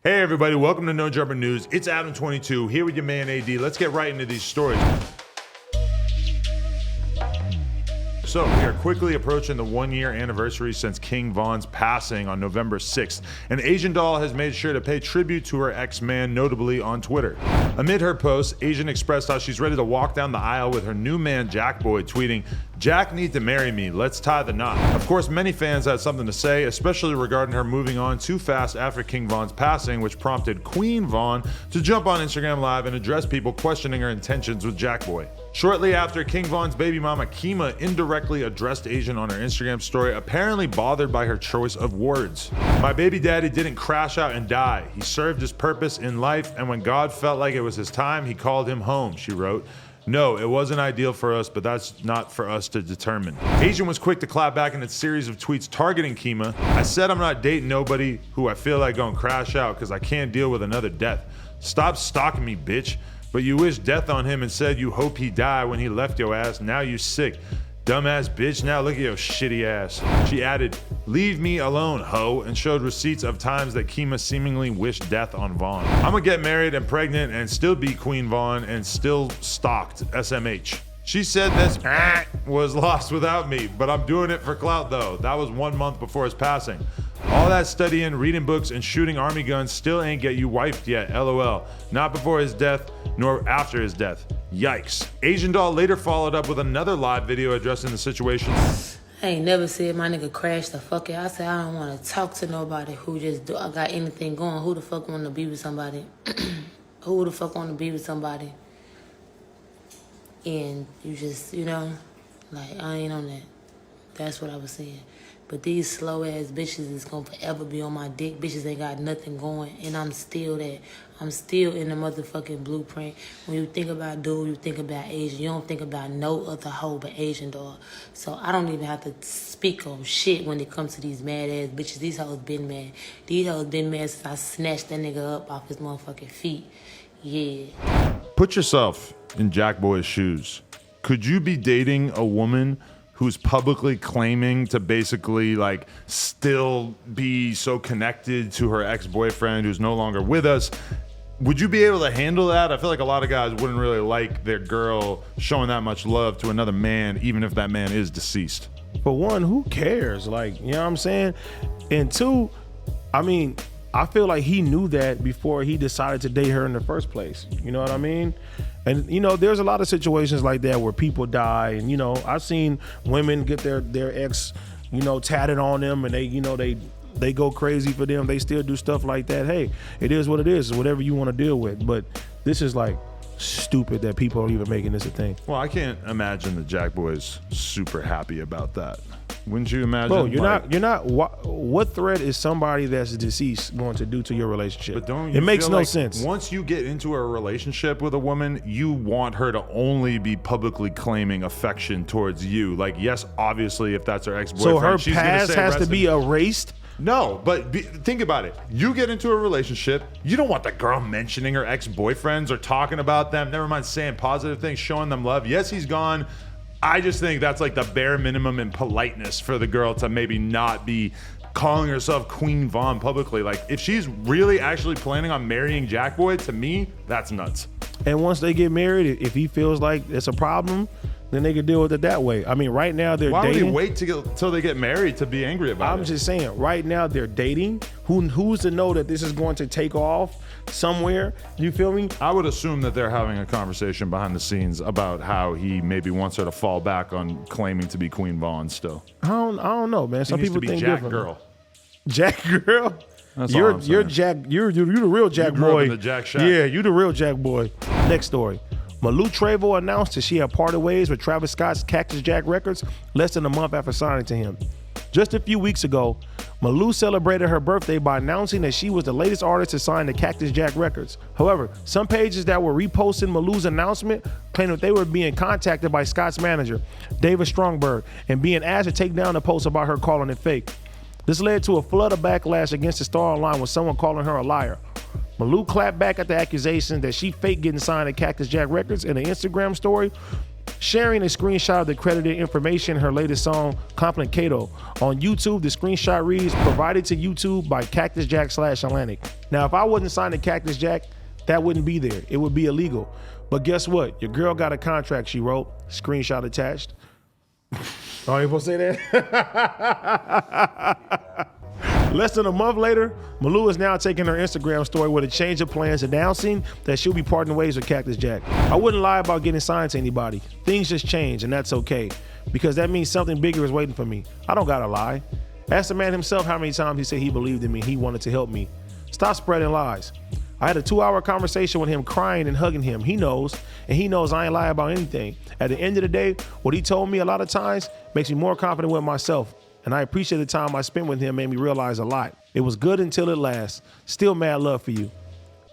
Hey everybody, welcome to No Jumper News. It's Adam22 here with your man AD. Let's get right into these stories. So we are quickly approaching the 1-year anniversary since King Von's passing on November 6th. An Asian doll has made sure to pay tribute to her ex-man, notably on Twitter. Amid her post, Asian expressed how she's ready to walk down the aisle with her new man, Jack Boy, tweeting, "Jack need to marry me, let's tie the knot." Of course, many fans had something to say, especially regarding her moving on too fast after King Von's passing, which prompted Queen Von to jump on Instagram Live and address people questioning her intentions with Jack Boy. Shortly after, King Von's baby mama Kima indirectly addressed Asian on her Instagram story, apparently bothered by her choice of words. "My baby daddy didn't crash out and die. He served his purpose in life, and when God felt like it was his time, he called him home," she wrote. "No, it wasn't ideal for us, but that's not for us to determine." Asian was quick to clap back in its series of tweets targeting Kima. "I said I'm not dating nobody who I feel like gonna crash out because I can't deal with another death. Stop stalking me, bitch. But you wished death on him and said you hope he died when he left your ass. Now you sick. Dumbass bitch, now look at your shitty ass." She added, "Leave me alone, ho," and showed receipts of times that Kima seemingly wished death on Von. "I'ma get married and pregnant and still be Queen Von and still stalked, SMH. She said this was lost without me, but I'm doing it for clout though. That was 1 month before his passing. All that studying, reading books, and shooting army guns still ain't get you wifed yet, LOL. Not before his death, nor after his death. Yikes." Asian doll later followed up with another live video addressing the situation. "I ain't never said my nigga crashed the fuck out. I said I don't want to talk to nobody who just got anything going. Who the fuck want to be with somebody? Who the fuck want to be with somebody? And you just, like, I ain't on that." That's what I was saying. But these slow ass bitches is gonna forever be on my dick. Bitches ain't got nothing going, and I'm still that. I'm still in the motherfucking blueprint. When you think about dude, you think about Asian. You don't think about no other hoe but Asian dog. So I don't even have to speak on shit when it comes to these mad ass bitches. These hoes been mad. These hoes been mad since I snatched that nigga up off his motherfucking feet. Yeah. Put yourself in Jack Boy's shoes. Could you be dating a woman who's publicly claiming to basically like still be so connected to her ex-boyfriend who's no longer with us? Would you be able to handle that? I feel like a lot of guys wouldn't really like their girl showing that much love to another man, even if that man is deceased. For one, who cares? Like, you know what I'm saying? And two, I mean, I feel like he knew that before he decided to date her in the first place. You know what I mean? And, there's a lot of situations like that where people die. And, I've seen women get their ex, tatted on them and they go crazy for them. They still do stuff like that. Hey, it is what it is. It's whatever you want to deal with. But this is like stupid that people are even making this a thing. Well, I can't imagine that Jack Boy's super happy about that. Wouldn't you imagine? Bro, you're not. What threat is somebody that's deceased going to do to your relationship? But don't you it makes feel no like sense. Once you get into a relationship with a woman, you want her to only be publicly claiming affection towards you. Like, yes, obviously, if that's her ex-boyfriend, so her she's past gonna has say to be erased? No, but think about it. You get into a relationship, you don't want the girl mentioning her ex-boyfriends or talking about them, never mind saying positive things, showing them love. Yes, he's gone. I just think that's like the bare minimum in politeness for the girl to maybe not be calling herself Queen Von publicly. Like, if she's really actually planning on marrying Jack Boy, to me, that's nuts. And once they get married, if he feels like it's a problem, then they can deal with it that way. I mean, right now they're dating. Why would he wait till they get married to be angry about it? I'm just saying, right now they're dating. Who's to know that this is going to take off somewhere? You feel me? I would assume that they're having a conversation behind the scenes about how he maybe wants her to fall back on claiming to be Queen Von still. I don't know, man. Some people think Jack different. Girl. Jack Girl. That's all I'm saying. You're Jack. You're the real Jack You grew Boy. up in the Jack Shack. Yeah, you the real Jack Boy. Next story. Malu Trevejo announced that she had parted ways with Travis Scott's Cactus Jack Records less than a month after signing to him. Just a few weeks ago, Malu celebrated her birthday by announcing that she was the latest artist to sign to Cactus Jack Records. However, some pages that were reposting Malu's announcement claimed that they were being contacted by Scott's manager, David Strongberg, and being asked to take down the post about her calling it fake. This led to a flood of backlash against the star online with someone calling her a liar. Malu clapped back at the accusation that she faked getting signed at Cactus Jack Records in an Instagram story. sharing a screenshot of the credited information in her latest song, Complicato. On YouTube, the screenshot reads, provided to YouTube by Cactus Jack /Atlantic. Now, if I wasn't signed to Cactus Jack, that wouldn't be there. It would be illegal. But guess what? Your girl got a contract, she wrote. Screenshot attached. Oh, you supposed to say that? Less than a month later, Malu is now taking her Instagram story with a change of plans, announcing that she'll be parting ways with Cactus Jack. I wouldn't lie about getting signed to anybody. Things just change, and that's okay, because that means something bigger is waiting for me. I don't gotta lie. Ask the man himself how many times he said he believed in me, he wanted to help me. Stop spreading lies. I had a 2-hour conversation with him, crying and hugging him. He knows, and he knows I ain't lie about anything. At the end of the day, what he told me a lot of times makes me more confident with myself. And I appreciate the time I spent with him, made me realize a lot. It was good until it lasts. Still mad love for you.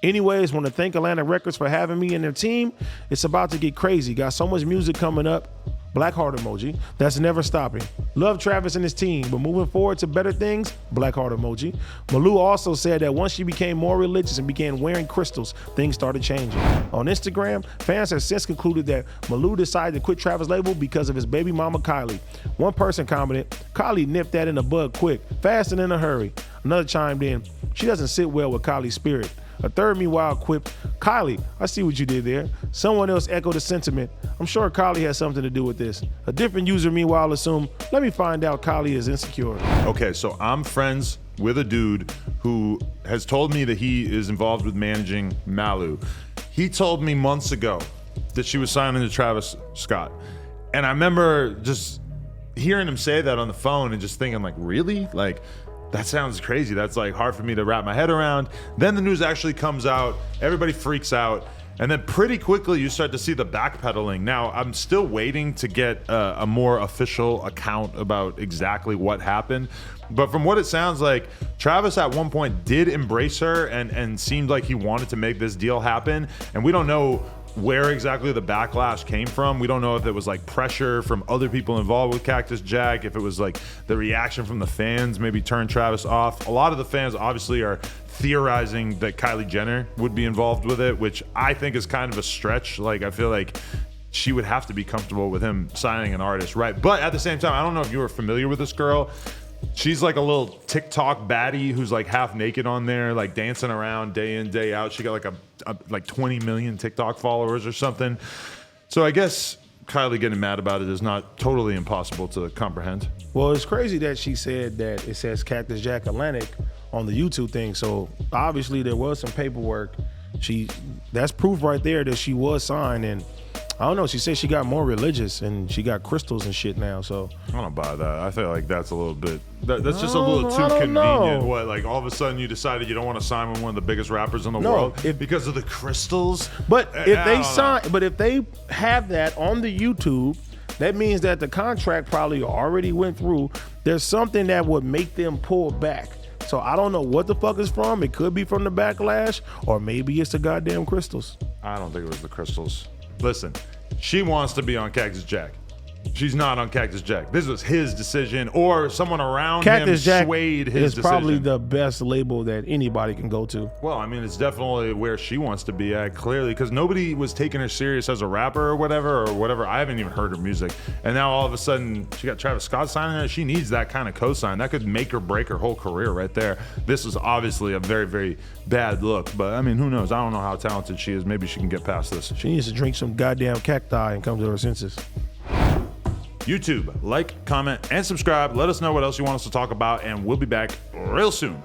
Anyways, want to thank Atlantic Records for having me and their team. It's about to get crazy. Got so much music coming up. Black heart emoji. That's never stopping. Love Travis and his team, but moving forward to better things, black heart emoji. Malu also said that once she became more religious and began wearing crystals, things started changing. On Instagram, fans have since concluded that Malu decided to quit Travis' label because of his baby mama Kylie. One person commented, Kylie nipped that in the bud quick, fast and in a hurry. Another chimed in, she doesn't sit well with Kylie's spirit. A third, meanwhile, quipped, Kylie, I see what you did there. Someone else echoed the sentiment. I'm sure Kylie has something to do with this. A different user, meanwhile, assumed, let me find out Kylie is insecure. Okay, so I'm friends with a dude who has told me that he is involved with managing Malu. He told me months ago that she was signing to Travis Scott. And I remember just hearing him say that on the phone and just thinking, like, really? Like, that sounds crazy. That's like hard for me to wrap my head around. Then the news actually comes out, everybody freaks out, and then pretty quickly you start to see the backpedaling. Now, I'm still waiting to get a more official account about exactly what happened. But from what it sounds like, Travis at one point did embrace her and seemed like he wanted to make this deal happen. And we don't know where exactly the backlash came from. We don't know if it was like pressure from other people involved with Cactus Jack, if it was like the reaction from the fans maybe turned Travis off. A lot of the fans obviously are theorizing that Kylie Jenner would be involved with it, which I think is kind of a stretch. Like, I feel like she would have to be comfortable with him signing an artist, right? But at the same time, I don't know if you were familiar with this girl. She's like a little TikTok baddie who's like half naked on there, like dancing around day in, day out. She got like like 20 million TikTok followers or something. So I guess Kylie getting mad about it is not totally impossible to comprehend. Well, it's crazy that she said that it says Cactus Jack Atlantic on the YouTube thing. So obviously there was some paperwork. That's proof right there that she was signed. And I don't know, she said she got more religious and she got crystals and shit now, so. I don't buy that. I feel like that's a little bit, that's just a little too convenient. Know. What, like all of a sudden you decided you don't want to sign with one of the biggest rappers in the world because of the crystals? But if they have that on the YouTube, that means that the contract probably already went through. There's something that would make them pull back. So I don't know what the fuck it's from. It could be from the backlash, or maybe it's the goddamn crystals. I don't think it was the crystals. Listen, she wants to be on Cactus Jack. She's not on Cactus Jack. This was his decision, or someone around Cactus him Jack swayed his is decision. probably the best label that anybody can go to. Well, I mean, it's definitely where she wants to be at, clearly, because nobody was taking her serious as a rapper or whatever. I haven't even heard her music. And now all of a sudden, she got Travis Scott signing her. She needs that kind of cosign. That could make or break her whole career right there. This is obviously a very, very bad look. But, I mean, who knows? I don't know how talented she is. Maybe she can get past this. She needs to drink some goddamn cacti and come to her senses. YouTube, like, comment, and subscribe. Let us know what else you want us to talk about, and we'll be back real soon.